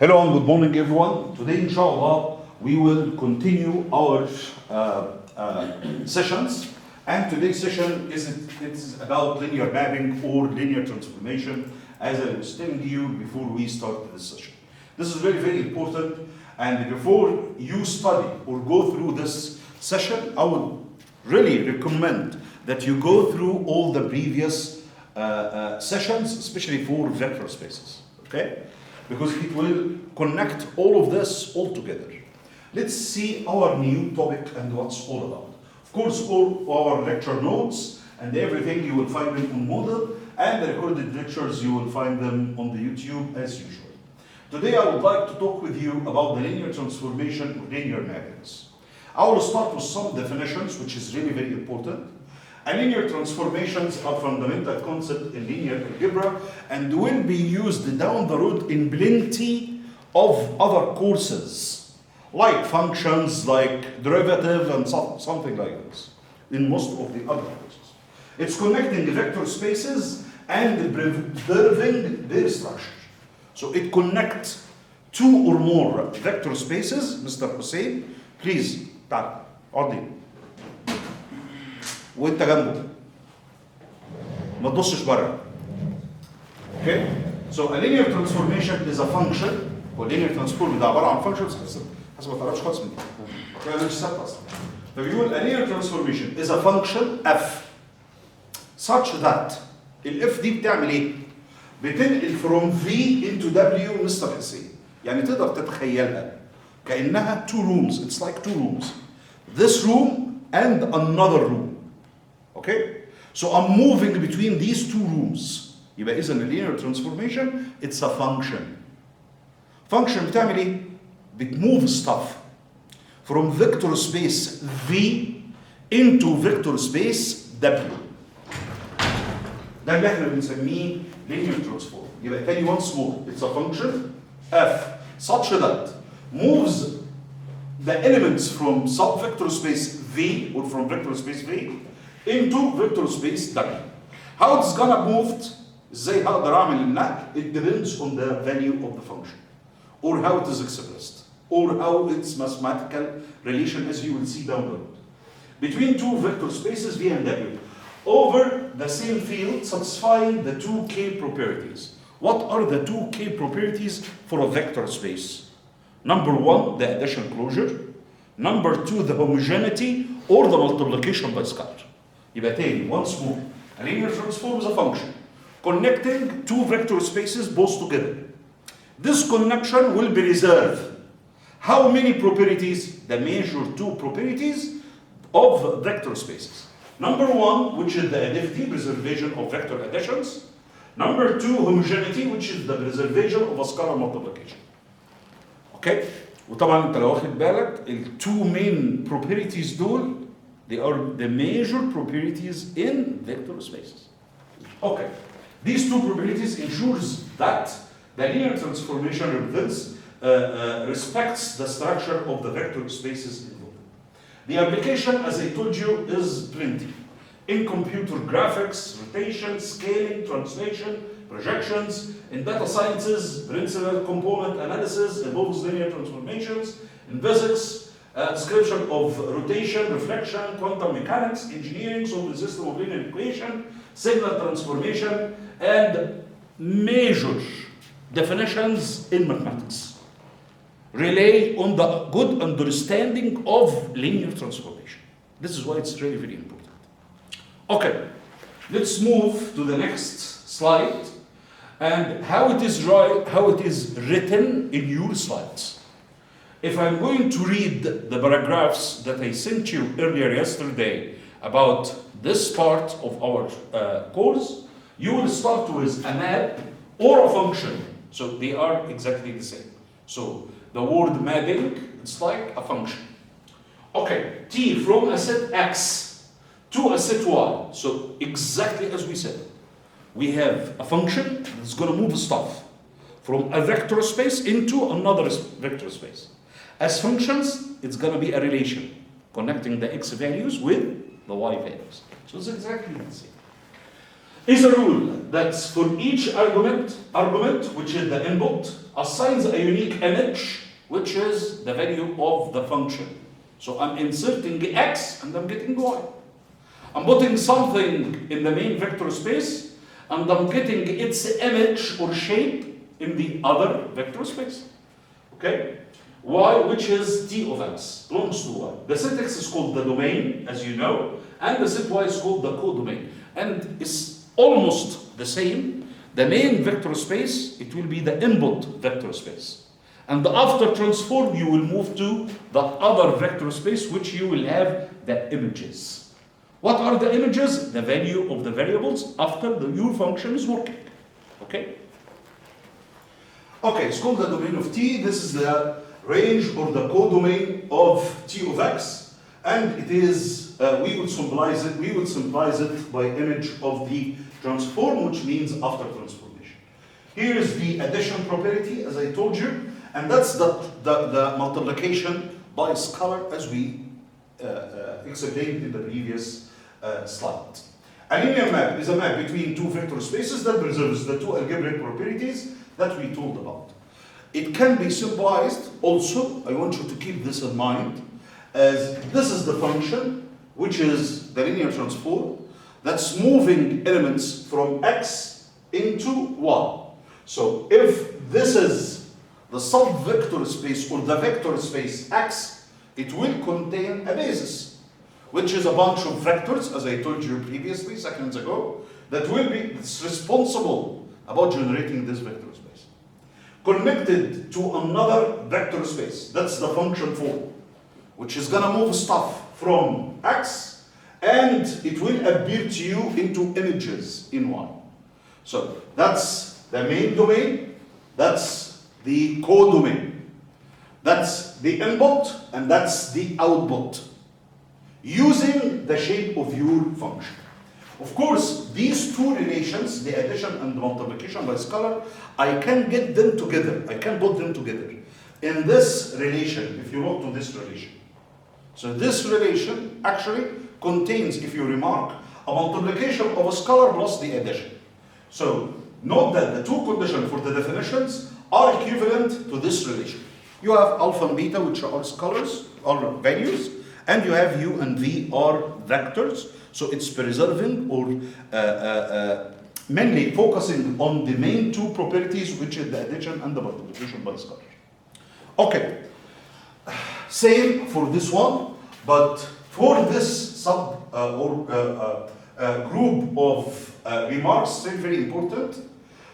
Hello and good morning, everyone. Today, inshallah, we will continue our sessions. And today's session is about linear mapping or linear transformation, as I was telling you before we start this session. This is very, very important. And before you study or go through this session, I would really recommend that you go through all the previous sessions, especially for vector spaces. Okay? Because it will connect all of this all together. Let's see our new topic and what's all about. Of course, all our lecture notes and everything, you will find them on Moodle, and the recorded lectures, you will find them on the YouTube as usual. Today, I would like to talk with you about the linear transformation of linear mappings. I will start with some definitions, which is really very important. And linear transformations are fundamental concept in linear algebra and will be used down the road in plenty of other courses, like functions, like derivative, and something like this, in most of the other courses. It's connecting vector spaces and preserving their structure. So it connects two or more vector spaces. Mr. Hussein, please, تعال اقعد وانت جنبه ما تبصش بره. Okay? So a linear transformation is a function. والlinear transform ده عباره عن functions حسب ما تعرفش خالص من دي. ما مش ثابته اصلا. فبيقول a linear transformation is a function f such that الاف دي بتعمل ايه؟ بتنقل from v into w مستر حسين. يعني تقدر تتخيلها كانها two rooms. It's like two rooms. This room and another room. Okay? So I'm moving between these two rooms. يبقى إذا linear transformation, it's a function. Function بتعمل إيه؟ بتmove stuff from vector space V into vector space W. ده اللي احنا بنسميه linear transform. يبقى تاني once more, it's a function F such that moves the elements from subvector space V or from vector space V into vector space W. How it's gonna move? ازاي هقدر اعمل النقل? It depends on the value of the function, or how it is expressed, or how its mathematical relation, as you will see down the road, between two vector spaces V and W over the same field, satisfying the two K properties. What are the two K properties for a vector space? Number one, the addition closure. Number two, the homogeneity or the multiplication by scalar. يبقى تاني once more, a linear transform is a function connecting two vector spaces both together. This connection will be reserved. How many properties? The major two properties of vector spaces. Number one, which is the additivity, preservation of vector additions. Number two, homogeneity, which is the preservation of a scalar multiplication. Okay? وطبعا انت لو واخد بالك ال two main properties دول, they are the major properties in vector spaces. Okay. These two properties ensures that the linear transformation respects the structure of the vector spaces involved. The application, as I told you, is plenty. In computer graphics, rotation, scaling, translation, projections. In data sciences, principal component analysis involves linear transformations. In physics, description of rotation, reflection, quantum mechanics, engineering, solving system of linear equation, signal transformation, and major definitions in mathematics rely on the good understanding of linear transformation. This is why it's really very important. Okay, let's move to the next slide and how it is written in your slides. If I'm going to read the paragraphs that I sent you earlier yesterday about this part of our course, you will start with a map or a function. So they are exactly the same. So the word mapping, it's like a function. Okay, T from a set X to a set Y. So exactly as we said, we have a function that's going to move stuff from a vector space into another vector space. As functions, it's going to be a relation connecting the x values with the y values. So it's exactly the same. is a rule that for each argument, which is the input, assigns a unique image, which is the value of the function. So I'm inserting x and I'm getting y. I'm putting something in the main vector space and I'm getting its image or shape in the other vector space. Okay? Y, which is t of x, belongs to y. The set x is called the domain, as you know, and the set y is called the codomain. And it's almost the same. The main vector space, it will be the input vector space. And after transform, you will move to the other vector space, which you will have the images. What are the images? The value of the variables after your function is working. Okay? Okay, it's called the domain of t. This is the range or the codomain of t of x, and it is we would symbolize it by image of the transform, which means after transformation. Here is the addition property, as I told you, and that's the multiplication by scalar, as we explained in the previous slide. A linear map is a map between two vector spaces that preserves the two algebraic properties that we told about. It can be symbolized also, I want you to keep this in mind, as this is the function, which is the linear transform, that's moving elements from x into y. So if this is the sub-vector space or the vector space x, it will contain a basis, which is a bunch of vectors, as I told you previously, seconds ago, that will be responsible about generating this vector space. Connected to another vector space, that's the function form, which is gonna move stuff from x, and it will appear to you into images in y. So that's the main domain, that's the codomain, that's the input, and that's the output, using the shape of your function. Of course, these two relations, the addition and the multiplication by scalar, I can get them together. I can put them together in this relation, if you look to this relation. So this relation actually contains, if you remark, a multiplication of a scalar plus the addition. So note that the two conditions for the definitions are equivalent to this relation. You have alpha and beta, which are scalars, or values, and you have u and v are vectors. So it's preserving or mainly focusing on the main two properties, which is the addition and the multiplication by scalar. Okay, same for this one, but for this sub group of remarks, still very important.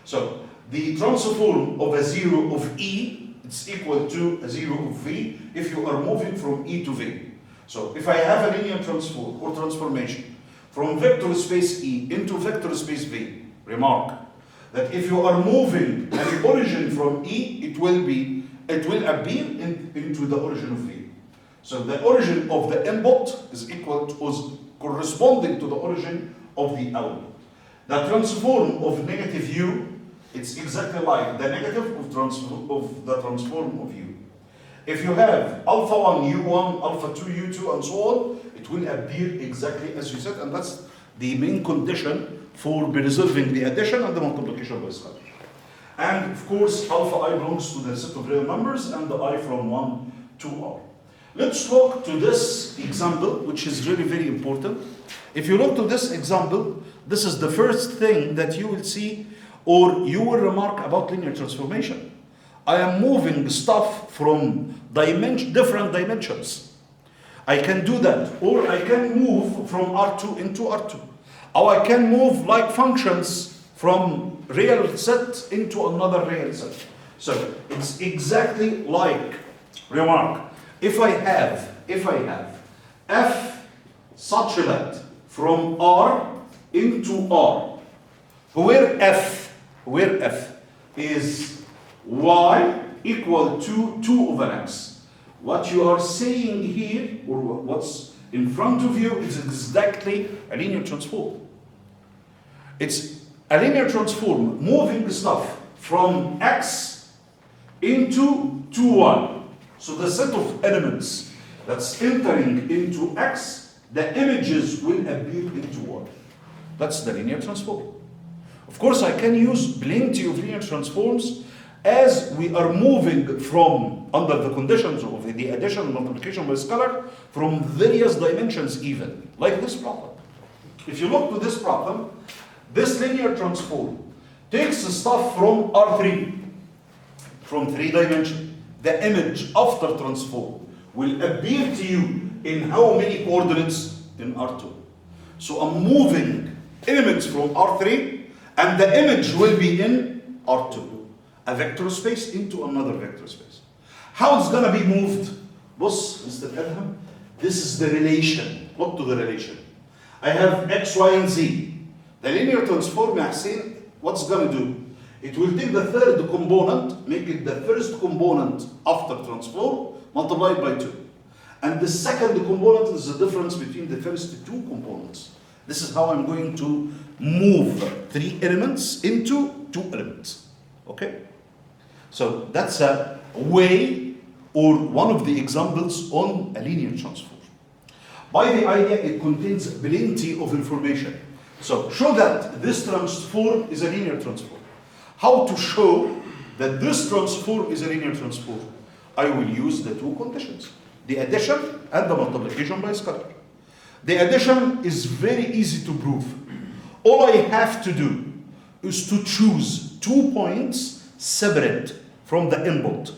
So the transform of a zero of E, it's equal to a zero of V if you are moving from E to V. So if I have a linear transform or transformation from vector space E into vector space V, remark that if you are moving an origin from E, it will appear into the origin of V. So the origin of the input is corresponding to the origin of the output. The transform of negative U, it's exactly like the negative of the transform of U. If you have alpha 1, U1, alpha 2, U2, and so on, it will appear exactly as you said, and that's the main condition for preserving the addition and the multiplication by scalar. And of course, alpha I belongs to the set of real numbers, and the I from 1 to R. Let's look to this example, which is really very important. If you look to this example, this is the first thing that you will see, or you will remark about linear transformation. I am moving stuff from different dimensions. I can do that, or I can move from R2 into R2. Or I can move like functions from real set into another real set. So it's exactly like, remark, if I have f such that from R into R, where f is y equal to 2 over x. What you are saying here, or what's in front of you, is exactly a linear transform. It's a linear transform moving the stuff from x into 2y. So the set of elements that's entering into x, the images will appear into y. That's the linear transform. Of course, I can use plenty of linear transforms as we are moving from, under the conditions of the addition and multiplication by scalar, from various dimensions even, like this problem. If you look to this problem, this linear transform takes stuff from R3, from 3 dimensions. The image after transform will appear to you in how many coordinates? In R2. So I'm moving elements from R3, and the image will be in R2. A vector space into another vector space. How it's gonna be moved? بص Mr. Adham, this is the relation. Look to the relation. I have X, Y, and Z. The linear transform, يا حسين, what's gonna do? It will take the third component, make it the first component after transform, multiplied by 2. And the second component is the difference between the first 2 components. This is how I'm going to move 3 elements into 2 elements. Okay? So that's a way, or one of the examples on a linear transform. By the idea, it contains plenty of information. So show that this transform is a linear transform. How to show that this transform is a linear transform? I will use the 2 conditions, the addition and the multiplication by scalar. The addition is very easy to prove. All I have to do is to choose 2 points separate from the input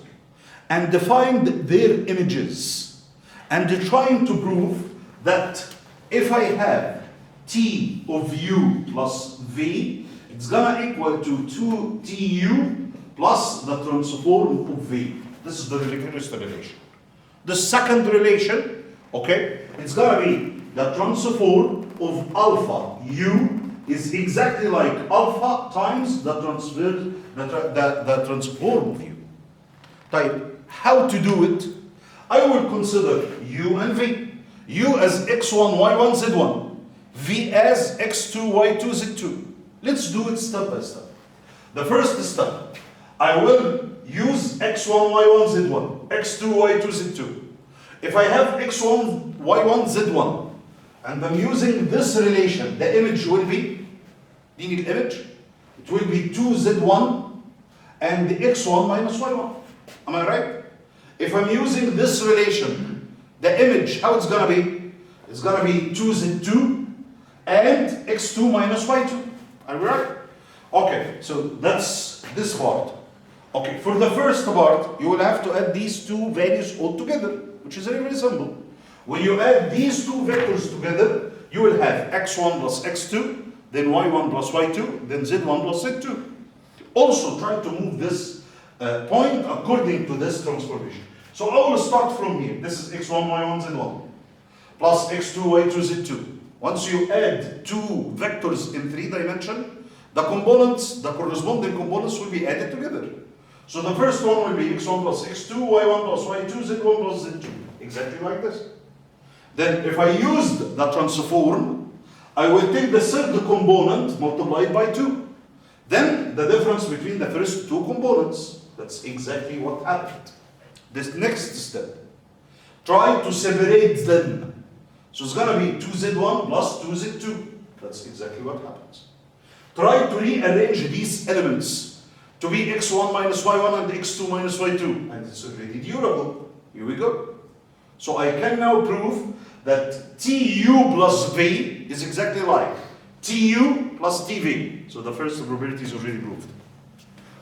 and define their images, and trying to prove that if I have t of u plus v, it's gonna equal to 2tu plus the transform of v. This is the first relation. The second relation, okay, it's gonna be the transform of alpha u is exactly like alpha times the transform of u. Type, how to do it? I will consider u and v. u as x1, y1, z1. v as x2, y2, z2. Let's do it step by step. The first step, I will use x1, y1, z1, x2, y2, z2. If I have x1, y1, z1, and I'm using this relation, the image will be, do you need image? It will be 2z1 and the x1 minus y1. Am I right? If I'm using this relation, the image, how it's gonna be? It's gonna be 2z2 and x2 minus y2. Are we right? Okay, so that's this part. Okay, for the first part, you will have to add these 2 values all together, which is very, very simple. When you add these 2 vectors together, you will have x1 plus x2, then y1 plus y2, then z1 plus z2. Also try to move this point according to this transformation. So I will start from here. This is x1, y1, z1, plus x2, y2, z2. Once you add 2 vectors in 3 dimensions, the components, the corresponding components will be added together. So the first one will be x1 plus x2, y1 plus y2, z1 plus z2. Exactly like this. Then if I used the transform, I will take the third component multiplied by 2. Then the difference between the first 2 components. That's exactly what happened. This next step, try to separate them. So it's gonna be 2z1 plus 2z2. That's exactly what happens. Try to rearrange these elements to be x1 minus y1 and x2 minus y2. And it's already durable. Here we go. So I can now prove that tu plus v is exactly like tu plus tv. So the first probability is already proved.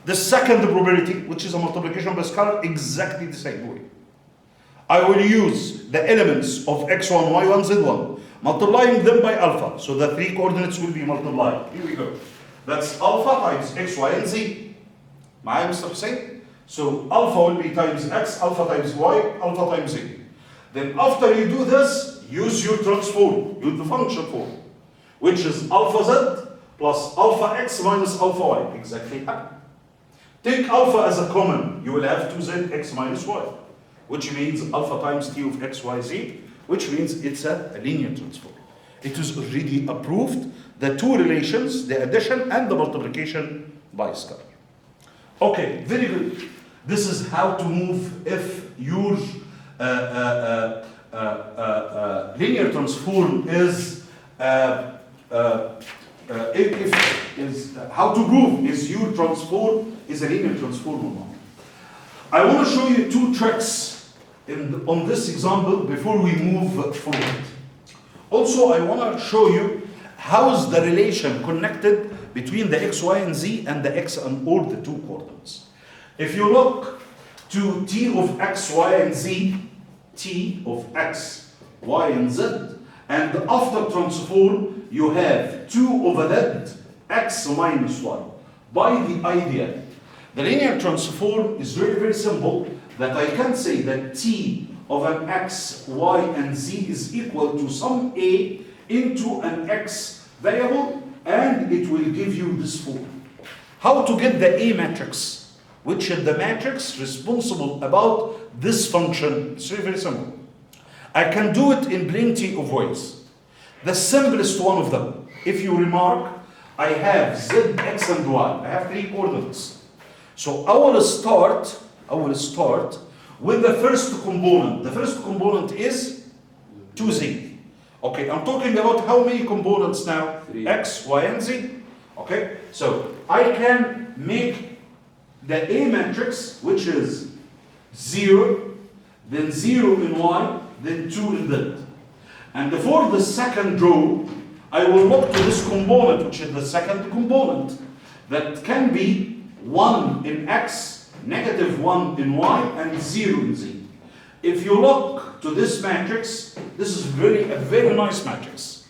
The second probability, which is a multiplication by scalar, exactly the same way. I will use the elements of x1, y1, z1, multiplying them by alpha. So the 3 coordinates will be multiplied. Here we go. That's alpha times x, y, and z. معايا Mr. Hussein? So alpha will be times x, alpha times y, alpha times z. Then after you do this, use your transform, use the function form, which is alpha z plus alpha x minus alpha y. Exactly happened. Take alpha as a common, you will have 2z x minus y, which means alpha times t of x, y, z, which means it's a linear transform. It is already approved, the 2 relations, the addition and the multiplication by scalar. Okay, very good. This is how to move if your linear transform is how to prove is U transform is a linear transform or not. I want to show you two tricks on this example before we move forward. Also, I want to show you how is the relation connected between the x, y, and z and the x and or the two coordinates. If you look to t of x, y, and z, t of x, y, and z, and after transform, you have 2 over z, x minus y. By the idea, the linear transform is very, very simple, that I can say that t of an x, y, and z is equal to some a into an x variable, and it will give you this form. How to get the A matrix, which is the matrix responsible about this function? It's very, very simple. I can do it in plenty of ways. The simplest one of them, if you remark, I have z, x, and y. I have 3 coordinates. So I will start with the first component. The first component is 2z. Okay, I'm talking about how many components now? 3. X, y, and z. Okay, so I can make the A matrix, which is 0, then 0 in y, then 2 in z. And for the second row, I will look to this component, which is the second component, that can be 1 in x, negative 1 in y, and 0 in z. If you look to this matrix, this is a very nice matrix.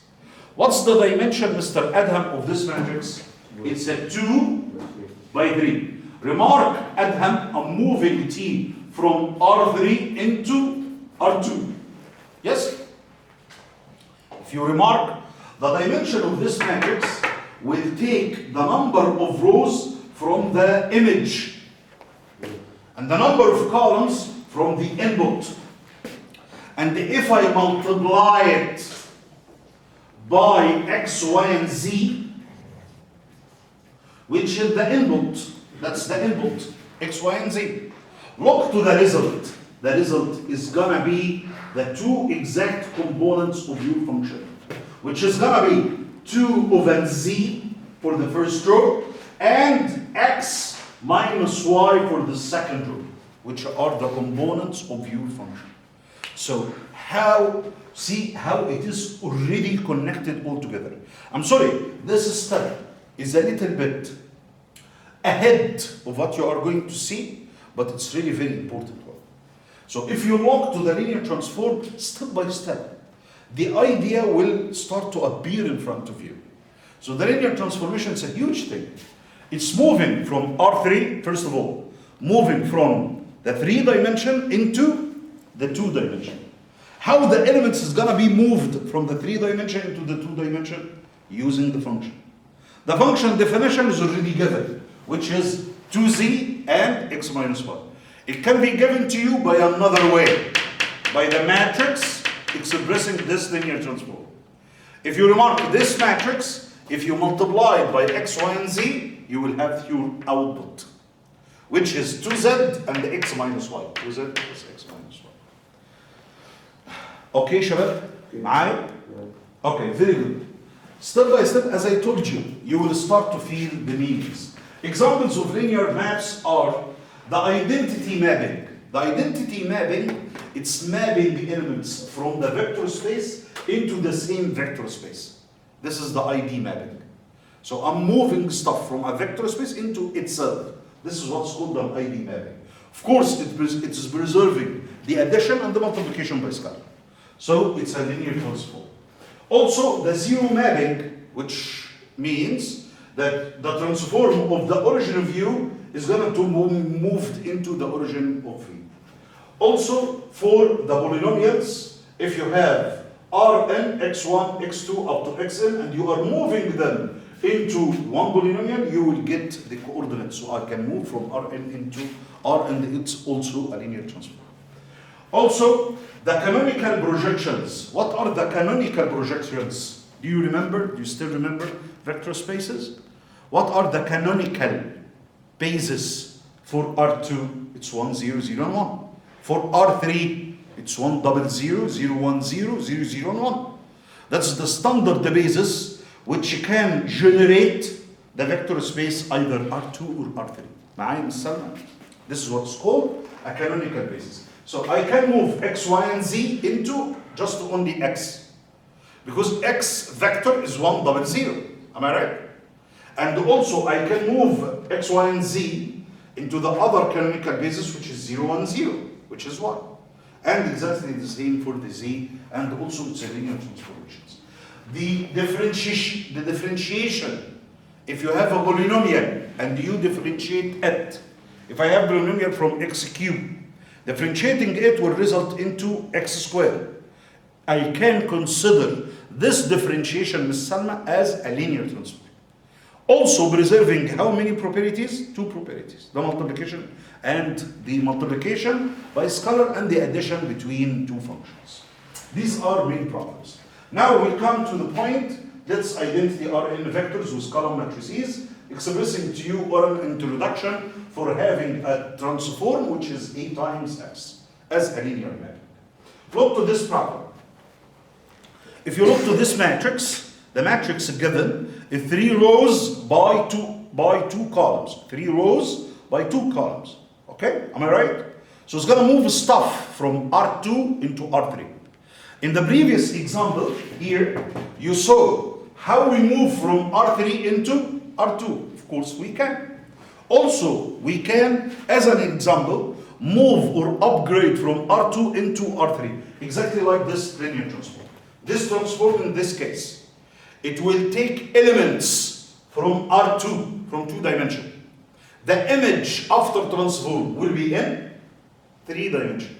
What's the dimension, Mr. Adham, of this matrix? It's a 2 by 3. Remark, Adham, I'm moving t from R3 into R2. Yes? If you remark, the dimension of this matrix will take the number of rows from the image and the number of columns from the input. And if I multiply it by x, y, and z, which is the input, that's the input, x, y, and z. Look to the result. The result is gonna be the 2 exact components of your function, which is gonna be 2 over z for the first row and x minus y for the second row, which are the components of your function. So see how it is already connected all together. I'm sorry, this step is a little bit ahead of what you are going to see, but it's really very important one. So if you walk to the linear transform step by step, the idea will start to appear in front of you. So the linear transformation is a huge thing. It's moving from R3, first of all, moving from the 3 dimension into the 2 dimension. How the elements is gonna be moved from the 3 dimension into the 2 dimension? Using the function. The function definition is already given, which is 2z and x minus 1. It can be given to you by another way, by the matrix expressing this linear transform. If you remark this matrix, if you multiply it by x, y, and z, you will have your output, which is 2z and x minus y. 2z plus x minus y. Okay, Shabab? معايا? Okay, very good. Step by step, as I told you, you will start to feel the meanings. Examples of linear maps are the identity mapping. The identity mapping, it's mapping the elements from the vector space into the same vector space. This is the ID mapping. So I'm moving stuff from a vector space into itself. This is what's called an ID mapping. Of course, it is preserving the addition and the multiplication by scalar. So it's a linear transform. Also, the zero mapping, which means that the transform of the origin of U is going to be moved into the origin of V. Also, for the polynomials, if you have Rn, x1, x2 up to xn, and you are moving them into one polynomial, you will get the coordinates. So I can move from Rn into Rn, it's also a linear transform. Also, the canonical projections. What are the canonical projections? Do you remember? Do you still remember vector spaces? What are the canonical bases for R2? It's 1, 0, 0, and 1. For R3, it's 1, 0, 0, 0, 1, 0, 0, 0, and 1. That's the standard basis which can generate the vector space either R2 or R3. معايا مش سلمى؟ This is what's called a canonical basis. So I can move x, y, and z into just only x. Because x vector is 1, 0. Am I right? And also I can move x, y, and z into the other canonical basis, which is 0, 1, 0, which is 1. And exactly the same for the z, and also it's a linear transformations. The differentiation, if you have a polynomial and you differentiate it, if I have polynomial from x cubed, differentiating it will result into x squared. I can consider this differentiation, Ms. Salma, as a linear transform. Also preserving how many properties? 2 properties. The multiplication and the multiplication by scalar and the addition between 2 functions. These are main problems. Now we come to the point, let's identify Rn vectors with column matrices, expressing to you oral introduction for having a transform which is A times x as a linear mapping. Look to this problem. If you look to this matrix, the matrix given is 3 rows by 2 columns. 3 rows by 2 columns. Okay, am I right? So it's going to move stuff from R2 into R3. In the previous example here, you saw how we move from R3 into R2. Of course we can. Also, we can, as an example, move or upgrade from R2 into R3. Exactly like this linear transform. This transform in this case, it will take elements from R2, from 2 dimensions. The image after transform will be in 3 dimensions.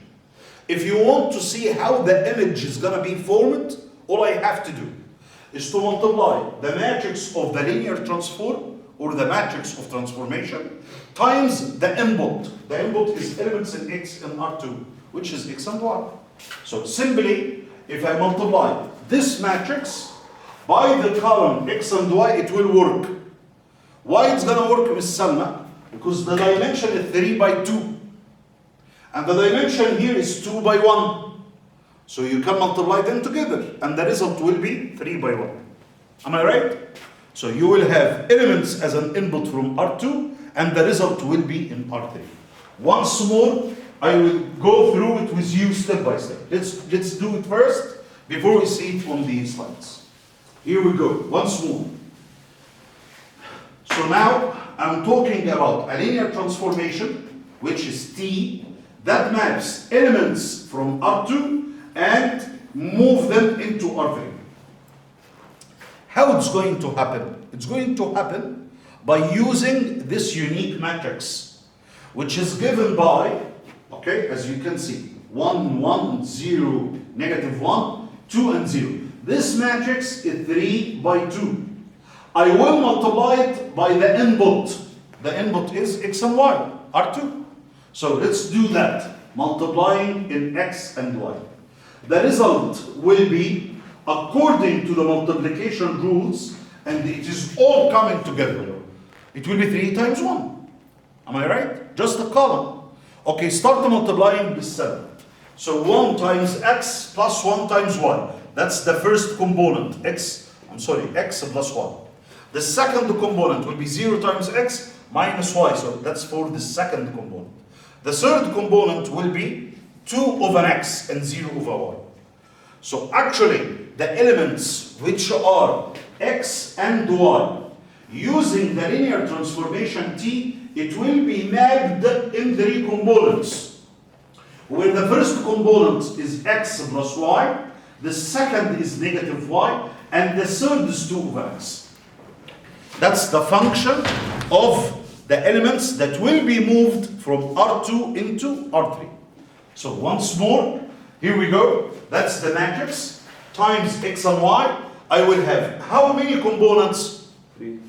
If you want to see how the image is going to be formed, all I have to do is to multiply the matrix of the linear transform or the matrix of transformation times the input. The input is elements in x and R2, which is x and y. So simply, if I multiply this matrix by the column x and y, it will work. Why it's going to work, Ms. Salma? Because the dimension is 3 by 2. And the dimension here is 2 by 1. So you can multiply them together. And the result will be 3 by 1. Am I right? So you will have elements as an input from R2. And the result will be in R3. Once more, I will go through it with you step by step. Let's do it first before we see it on the slides. Here we go. Once more. So now I'm talking about a linear transformation, which is T, that maps elements from R2 and move them into R3. How it's going to happen? It's going to happen by using this unique matrix, which is given by, okay, as you can see, 1, 1, 0, negative 1, 2, and 0. This matrix is 3 by 2. I will multiply it by the input. The input is x and y, R2. So let's do that, multiplying in x and y. The result will be according to the multiplication rules, and it is all coming together. It will be 3 times 1. Am I right? Just a column. Okay, start multiplying with 7. So 1 times x plus 1 times y. That's the first component, x plus 1. The second component will be 0 times x minus y, so that's for the second component. The third component will be 2 over x and 0 over y. So actually, the elements which are x and y, using the linear transformation T, it will be mapped in 3 components. Where the first component is x plus y, the second is negative y, and the third is 2 over x. That's the function of the elements that will be moved from R2 into R3. So once more, here we go. That's the matrix times x and y. I will have how many components? 3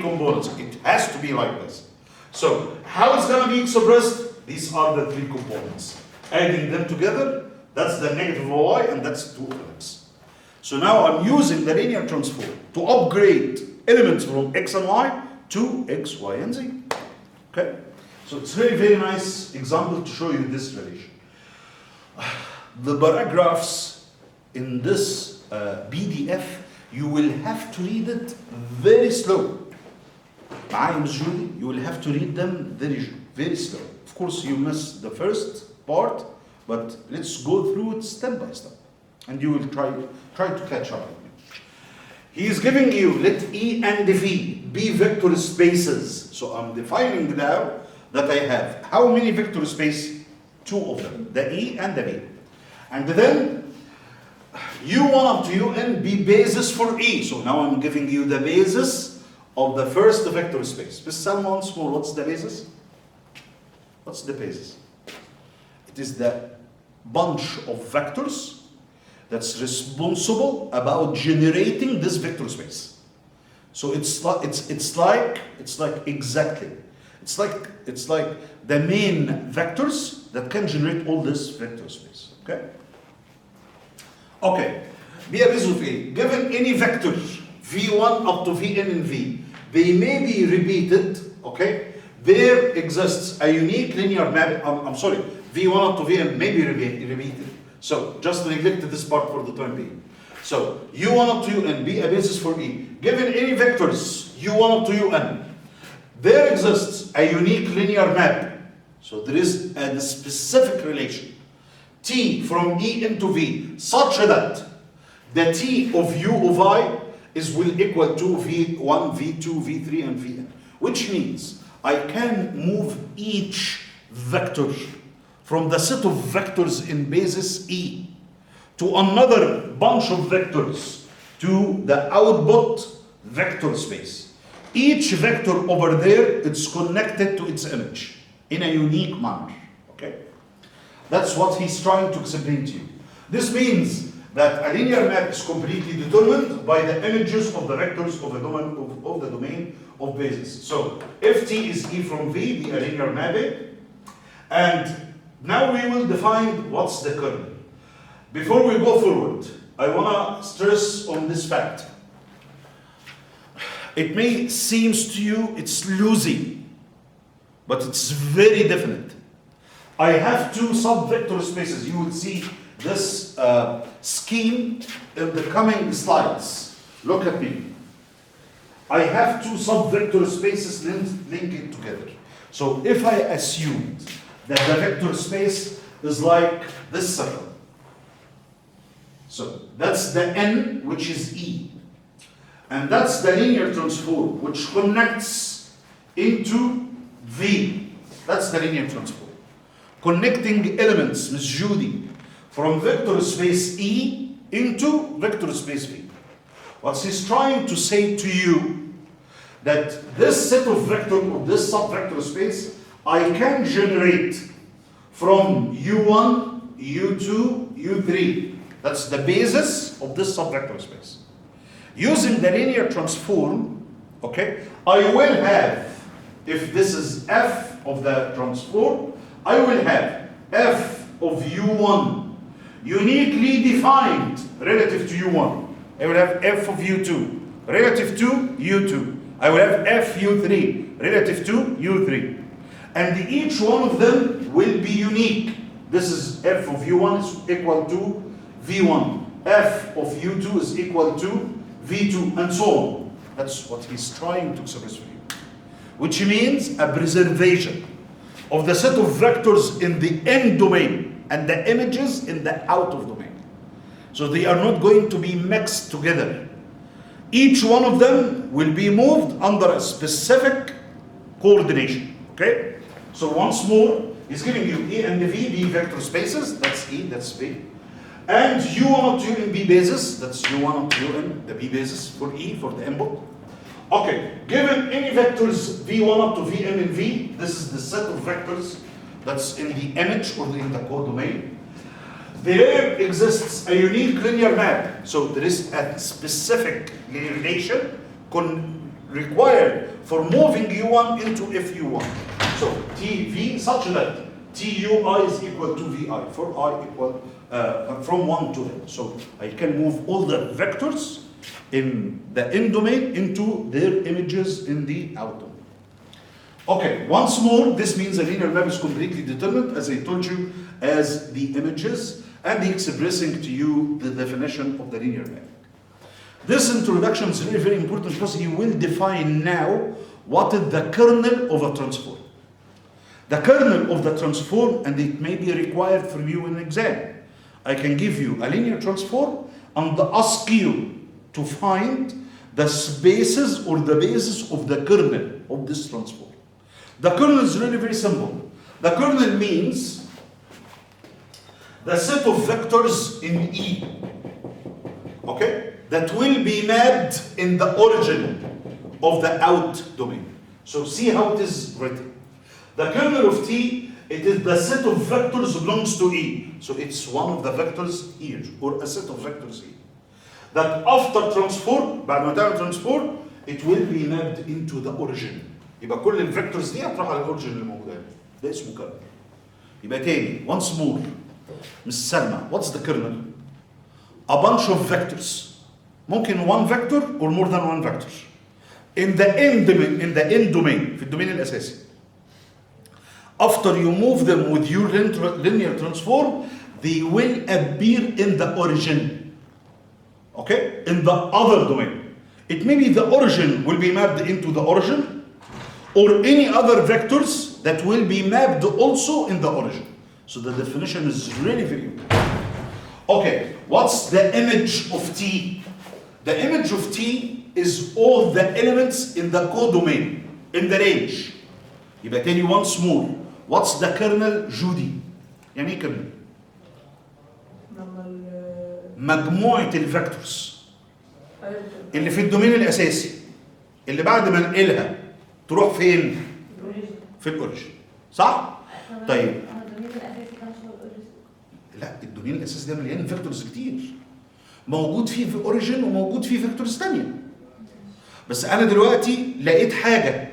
components. It has to be like this. So how it's going to be expressed? These are the 3 components. Adding them together, that's the negative y, and that's 2 over x. So now I'm using the linear transform to upgrade elements from x and y to x, y, and z. Okay? So it's a very, very nice example to show you this relation. The paragraphs in this PDF, you will have to read it very slow. معايا Miss Julie? You will have to read them very slow. Of course, you miss the first part, but let's go through it step by step, and you will try to catch up with me. He is giving you, let E and V be vector spaces. So I'm defining now that I have how many vector space? Two of them, the E and the V. And then U1 up to UN be basis for E. So now I'm giving you the basis of the first vector space. Miss Salma, once more, what's the basis? What's the basis? It is the bunch of vectors that's responsible about generating this vector space. So it's like the main vectors that can generate all this vector space. Okay? Okay. Be a basis of A. Given any vector V1 up to Vn in V, they may be repeated. Okay? There exists a unique linear map. V1 up to Vn may be repeated. So just neglect this part for the time being. So U1 up to Un be a basis for E. Given any vectors U1 up to Un, there exists a unique linear map. So there is a specific relation T from E into V such that the T of U of I will equal to V1, V2, V3, and Vn. Which means I can move each vector from the set of vectors in basis E to another bunch of vectors to the output vector space. Each vector over there, it's connected to its image in a unique manner. Okay? That's what he's trying to explain to you. This means that a linear map is completely determined by the images of the vectors of the domain of basis. So if T is E from V, be a linear mapping, and now we will define what's the kernel. Before we go forward, I want to stress on this fact. It may seem to you it's loosey, but it's very definite. I have two subvector spaces. You will see this scheme in the coming slides. Look at me. I have two subvector spaces linked together. So if I assumed that the vector space is like this circle. So that's the N, which is E. And that's the linear transform, which connects into V. That's the linear transform. Connecting elements, Miss Judy, from vector space E into vector space V. What he's trying to say to you, that this set of vector, of this subvector space, I can generate from U1, U2, U3. That's the basis of this subvector space. Using the linear transform, okay, I will have, if this is F of the transform, I will have F of U1 uniquely defined relative to U1. I will have F of U2 relative to U2. I will have F U3 relative to U3. And each one of them will be unique. This is F of U1 is equal to V1. F of U2 is equal to V2, and so on. That's what he's trying to express for you. Which means a preservation of the set of vectors in the in domain and the images in the out of domain. So they are not going to be mixed together. Each one of them will be moved under a specific coordination. Okay? So once more, he's giving you E and V be vector spaces. That's E, that's V. And U1 up to U in B basis, that's U1 up to U in the B basis for E, for the input. Okay, given any vectors V1 up to Vn in V, this is the set of vectors that's in the image or in the codomain. There exists a unique linear map. So there is a specific relation required for moving U1 into FU1. So TV such that TUI is equal to VI, for I equal from 1 to n. So I can move all the vectors in the in domain into their images in the out domain. Okay, once more, this means a linear map is completely determined, as I told you, as the images, and expressing to you the definition of the linear map. This introduction is really very important because he will define now what is the kernel of a transform. The kernel of the transform, and it may be required from you in an exam. I can give you a linear transform and ask you to find the spaces or the basis of the kernel of this transform. The kernel is really very simple. The kernel means the set of vectors in E, okay, that will be mapped in the origin of the out domain. So see how it is written. The kernel of T, it is the set of vectors belongs to E. So it's one of the vectors here, or a set of vectors here. That after transform, بعد ما تعمل transform, it will be mapped into the origin. يبقى كل الفيكتورز دي هتروح على الاوريجن اللي موجوده هنا. ده اسمه كيرنل. يبقى تاني once more Miss Salma, what's the kernel? A bunch of vectors. ممكن one vector or more than one vector. In the end domain, في الدومين الاساسي. After you move them with your linear transform, they will appear in the origin. Okay? In the other domain. It may be the origin will be mapped into the origin, or any other vectors that will be mapped also in the origin. So the definition is really very important. Okay, what's the image of T? The image of T is all the elements in the codomain, in the range. يبقى تاني once more. What's the kernel, Judy? يعني ايه kernel؟ مجموعة الفيكتورز اللي في الدومين الأساسي اللي بعد ما انقلها تروح فين؟ في الأوريجين. صح؟ طيب الدومين الأساسي كان شو الأوريجين؟ لا، الدومين الأساسي ده مليان فيكتورز كتير. موجود فيه في أوريجين وموجود فيه فيكتورز تانية. بس أنا دلوقتي لقيت حاجة،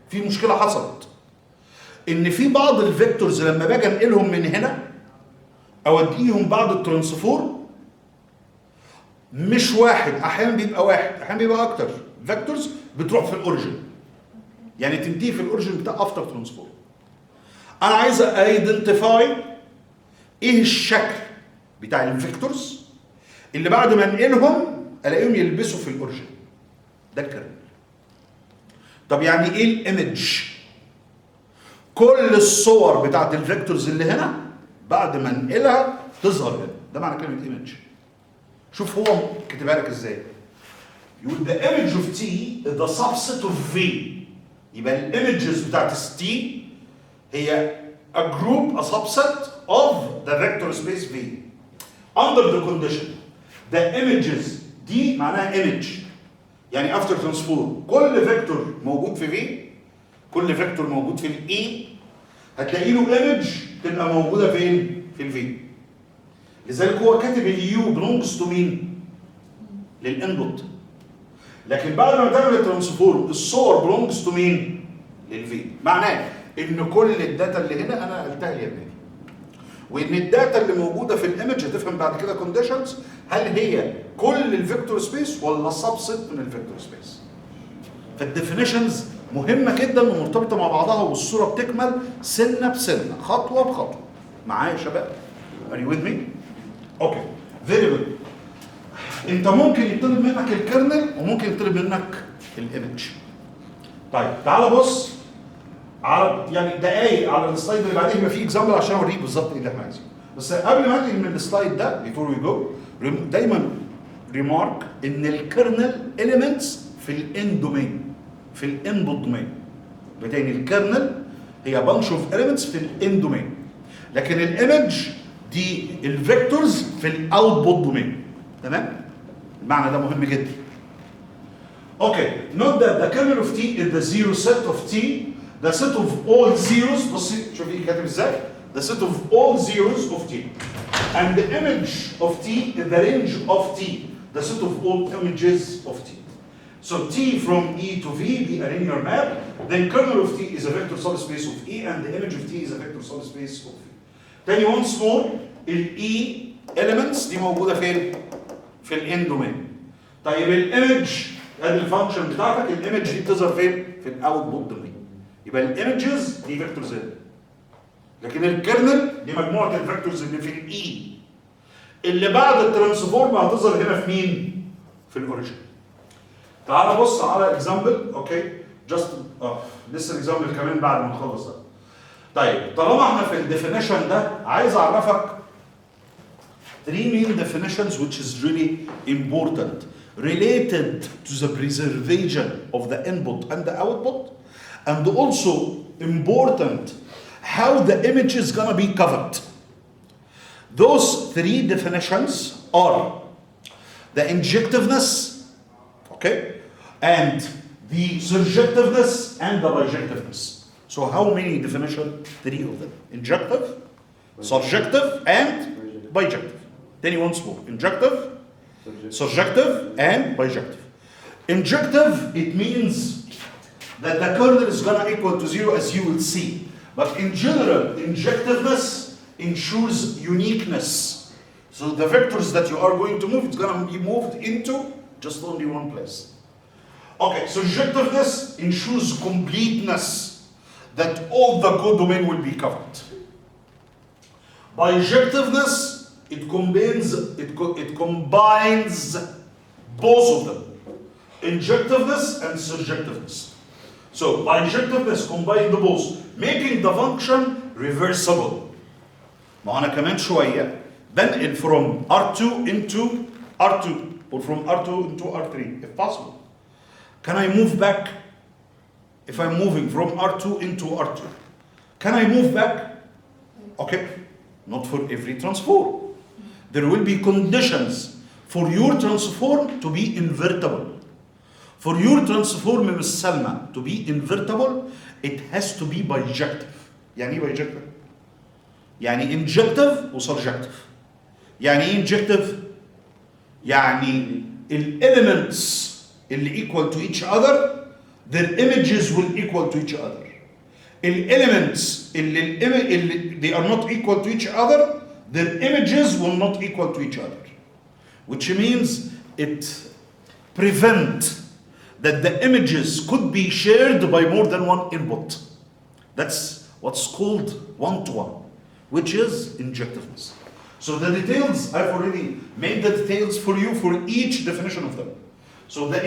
في مشكلة حصلت. إن في بعض الفيكتورز لما باجي أنقلهم من هنا أوديهم بعد الترانسفورم مش واحد، أحيانا بيبقى واحد، أحيانا بيبقى أكتر فيكتورز بتروح في الأوريجين. يعني تنتهي في الأوريجين بتاع أفتر ترانسفورم. أنا عايز أيدنتيفاي إيه الشكل بتاع الفيكتورز اللي بعد ما أنقلهم ألاقيهم يلبسوا في الأوريجين. ده الكلام. طب يعني إيه الإيمج؟ كل الصور بتاعت الفيكتورز اللي هنا بعد ما انقلها تظهر هنا. ده معنى كلمة إيمج. شوف هو كاتبها لك إزاي. يقول the image of T is the subset of V. يبقى الإيمجز بتاعت T هي a group, a subset of the vector space V. Under the condition the images دي معناها image. يعني after transform كل فيكتور موجود في V، كل فيكتور موجود في الاي هتلاقي له ايمج تبقى موجوده فين؟ في الفي. لذلك هو كاتب اليو بلونجز تو مين؟ للانبوت. لكن بعد ما تعمل الترانسفورم الصور بلونجز تو مين؟ للفي. معناه ان كل الداتا اللي هنا انا قلتها الياباني. وان الداتا اللي موجوده في الايمج هتفهم بعد كده كونديشنز هل هي كل الفيكتور سبيس ولا سبست من الفيكتور سبيس. فالديفينيشنز مهمة جدا ومرتبطة مع بعضها والصورة بتكمل سنة بسنة خطوة بخطوة. معايا يا شباب؟ Are you with me؟ اوكي very good. انت ممكن يطلب منك الكيرنل وممكن يطلب منك الايمج. طيب تعال بص على يعني دقايق على السلايد اللي بعدين يبقى فيه اكزامبل عشان اوريك بالظبط ايه اللي احنا عايزينه. بس قبل ما انتهي من السلايد ده before we go دايما ريمارك ان الكيرنل elements في الاند دومين، في الانبوت دومين. بتاني الكيرنل هي bunch of elements في الان دومين، لكن الايمج دي الفيكتورز في الاوتبوت دومين. تمام؟ المعنى ده مهم جدا. اوكي note that the kernel of T is the zero set of T, the set of all zeros. بصي شوفي كاتب ازاي؟ the set of all zeros of T and the image of T is the range of T, the set of all images of T. So T from E to V be a linear map. Then kernel of T is a vector subspace of E and the image of T is a vector subspace of V. تاني once more ال E elements دي موجودة فين؟ في الان دومين. طيب الايمج ادي الفانكشن بتاعتك، الايمج دي بتظهر فين؟ في الاوتبوت دومين. يبقى الايمجز دي فيكتورز هنا. لكن الكيرنل دي مجموعة الفيكتورز اللي في الاي اللي بعد الترانسفورم هتظهر هنا في مين؟ في الاوريجن. تعال بص على اكزامبل. اوكي جاست لسه الاكزامبل كمان بعد ما نخلص ده. طيب طالما احنا في الديفينيشن ده عايز اعرفك 3 main definitions which is really important related to the preservation of the input and the output, and also important how the image is gonna be covered. Those 3 definitions are the injectiveness, okay, and the surjectiveness and the bijectiveness. So how many definitions? 3 of them. Injective, surjective, and bijective. Then once more. Injective, surjective, and bijective. Injective, it means that the kernel is gonna equal to 0 as you will see. But in general, injectiveness ensures uniqueness. So the vectors that you are going to move, it's gonna be moved into just only one place. Okay, surjectiveness ensures completeness, that all the codomain will be covered. Bijectiveness, it combines both of them, injectiveness and surjectiveness. So bijectiveness combines the both, making the function reversible. ما أنا كمان شوية بنقل from R2 into R2 or from R2 into R3 if possible. Can I move back? If I'm moving from R2 into R2, can I move back? Okay, not for every transform. There will be conditions for your transform to be invertible. For your transform, Ms. Salma, to be invertible, it has to be bijective. يعني ايه bijective؟ يعني injective و surjective. يعني ايه injective؟ يعني elements اللي equal to each other, their images will equal to each other. Elements اللي they are not equal to each other, their images will not equal to each other. Which means it prevents that the images could be shared by more than one input. That's what's called one-to-one, which is injectiveness. So the details, I've already made the details for you for each definition of them. So the